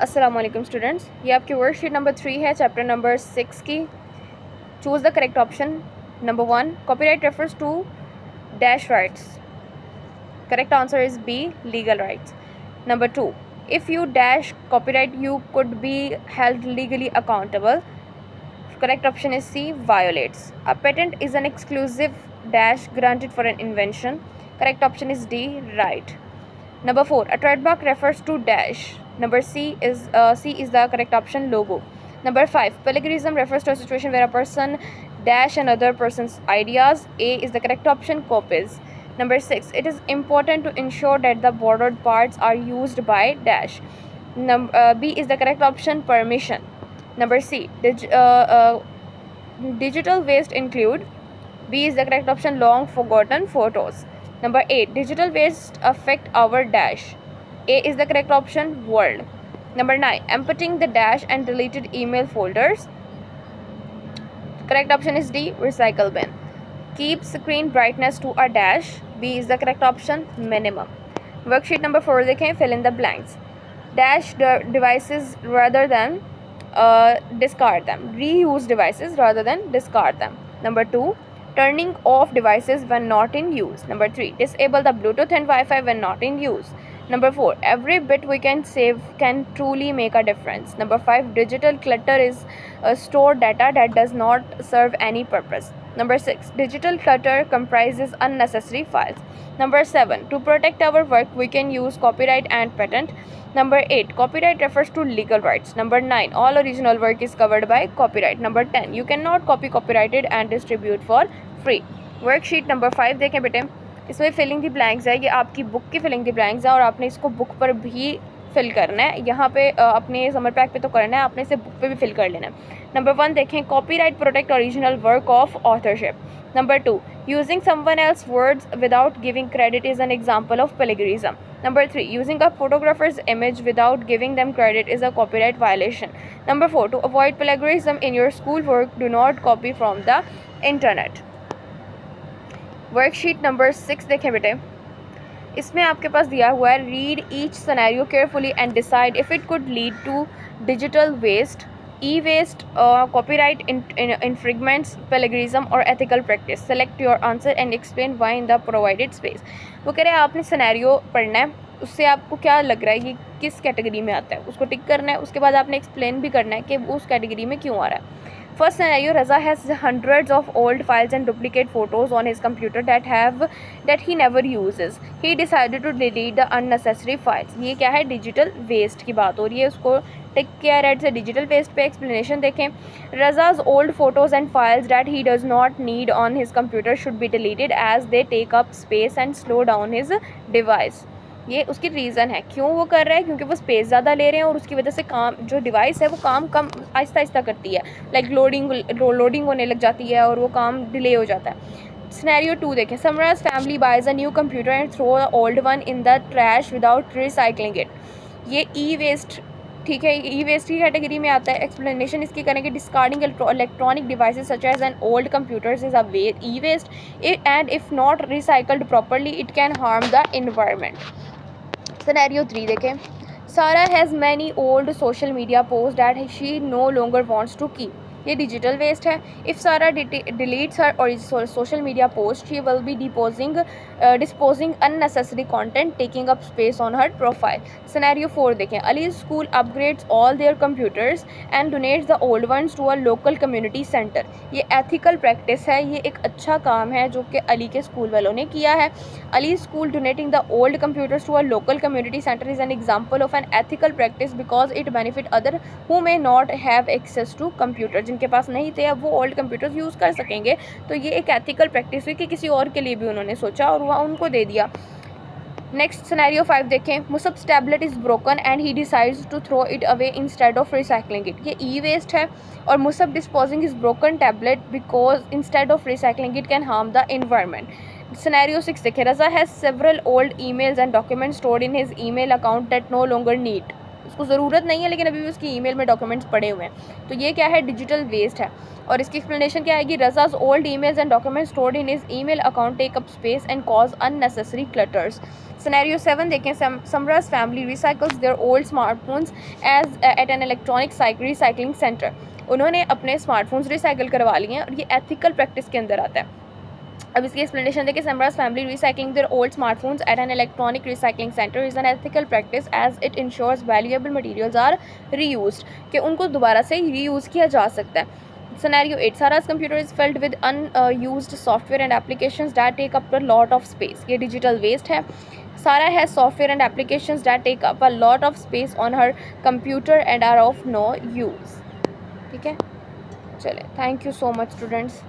अस्सलाम वालेकुम स्टूडेंट्स, ये आपकी वर्कशीट नंबर 3 है, चैप्टर नंबर 6 की। Choose the correct option. Number 1, copyright refers to dash rights. Correct answer is B, legal rights. Number 2, if you dash copyright you could be held legally accountable. Correct option is C, violates. A patent is an exclusive dash granted for an invention. Correct option is D, right. Number 4, a trademark refers to dash. Number C is the correct option, logo. Number 5, plagiarism refers to a situation where a person dash another person's ideas. A is the correct option, copies. Number 6, it is important to ensure that the borrowed parts are used by dash. B is the correct option, permission. Number C, digital waste include. B is the correct option, long forgotten photos. Number 8, digital waste affect our dash. A is the correct option, world. Number 9, emptying the dash and deleted email folders. Correct option is D, recycle bin. Keep screen brightness to a dash. B is the correct option, minimum. Worksheet number 4 देखें, fill in the blanks. Dash devices rather than discard them. Reuse devices rather than discard them. Number 2, turning off devices when not in use. Number 3, disable the Bluetooth and Wi-Fi when not in use. Number 4, every bit we can save can truly make a difference. Number 5, digital clutter is stored data that does not serve any purpose. Number 6, digital clutter comprises unnecessary files. Number 7, to protect our work we can use copyright and patent. Number 8, copyright refers to legal rights. Number 9, all original work is covered by copyright. Number 10, you cannot copy copyrighted and distribute for free. Worksheet number 5 देखें बेटे, इसमें filling दी blanks है। ये आपकी book की filling दी blanks है और आपने इसको बुक पर भी फिल करना है। यहाँ पे अपने समर पैक पे तो करना है, आपने इसे बुक पे भी फिल कर लेना है। नंबर 1 देखें, copyright protect original work of authorship. Number 2, using someone else's words without giving credit is an example of plagiarism. Number 3, using a photographer's image without giving them credit is a copyright violation. Number 4, to avoid plagiarism in your schoolwork, do not copy from the internet. Worksheet number 6 देखें बेटे, इसमें आपके पास दिया हुआ है, read each scenario carefully and decide if it could lead to digital waste, e-waste, copyright infringements, plagiarism or ethical practice. Select your answer and explain why in the provided space. वो कह रहे हैं आपने सिनेरियो पढ़ना है, उससे आपको क्या लग रहा है ये किस कैटेगरी में आता है, उसको टिक करना है। उसके बाद आपने एक्सप्लेन भी करना है कि वो उस कैटेगरी में क्यों आ रहा है। First scenario, Raza has hundreds of old files and duplicate photos on his computer that he never uses. He decided to delete the unnecessary files. ये क्या है, डिजिटल वेस्ट की बात हो रही है। उसको टिक किया रेड से, डिजिटल वेस्ट पे एक्सप्लेनेशन देखें। Raza's old photos and files that he does not need on his computer should be deleted as they take up space and slow down his device. ये उसकी रीज़न है क्यों वो कर रहा है, क्योंकि वो स्पेस ज़्यादा ले रहे हैं और उसकी वजह से काम, जो डिवाइस है वो काम कम आहिस्ता आहिस्ता करती है, लाइक लोडिंग होने लग जाती है और वो काम डिले हो जाता है। सिनेरियो 2 देखें, Samraj family buys a new computer and throw the old one in the trash without recycling it. ये ई वेस्ट, ठीक है, ई वेस्ट की कैटेगरी में आता है। एक्सप्लेनेशन इसकी करेंगे, discarding electronic devices such as an old computers is a e waste and if not recycled properly it can harm the environment. Scenario 3 देखें, Sarah has many old social media posts that she no longer wants to keep. ये digital waste है. If Sara deletes her और social media post, she will be disposing unnecessary content taking up space on her profile. Scenario 4 देखें, Ali school upgrades all their computers and donates the old ones to a local community centre. ये ethical practice है, ये एक अच्छा काम है जो कि अली के स्कूल वालों ने किया है. Ali school donating the old computers to a local community centre is an example of an ethical practice because it benefit other who may not have access to computer. जिनके पास नहीं थे अब वो ओल्ड कंप्यूटर्स यूज़ कर सकेंगे. तो ये एक एथिकल प्रैक्टिस हुई कि किसी और के लिए भी उन्होंने सोचा और वह उनको दे दिया. नेक्स्ट सिनेरियो 5 देखें, Musab's tablet is broken and he decides to throw it away instead of recycling it. ये ई वेस्ट है और Musab disposing is broken tablet because instead of recycling it can harm the environment. Scenario 6 देखें, Raza has several old emails and documents stored in his email account that no longer need. उसको ज़रूरत नहीं है लेकिन अभी भी उसकी ईमेल में डॉक्यूमेंट्स पड़े हुए हैं। तो ये क्या है, डिजिटल वेस्ट है। और इसकी एक्सप्लेनेशन क्या आएगी, रज़ा's old emails and documents stored in his email account take up space and cause unnecessary clutters. Scenario 7 देखें, Samra's family recycles their old smartphones as at an electronic recycling center. उन्होंने अपने smartphones recycle करवा लिए हैं और ये ethical practice के अंदर आता है। अब इसकी एक्सप्लेनेशन देखिए, Samra's family recycling their old smartphones at an electronic recycling center is an ethical practice as it ensures valuable materials are reused, कि उनको दोबारा से रीयूज़ किया जा सकता है। Scenario 8, Sarah's computer is filled with unused software and applications that take up a lot of space. ये digital waste है। Sarah has software and applications that take up a lot of space on her computer and are of no use. ठीक है, चले, thank you so much students.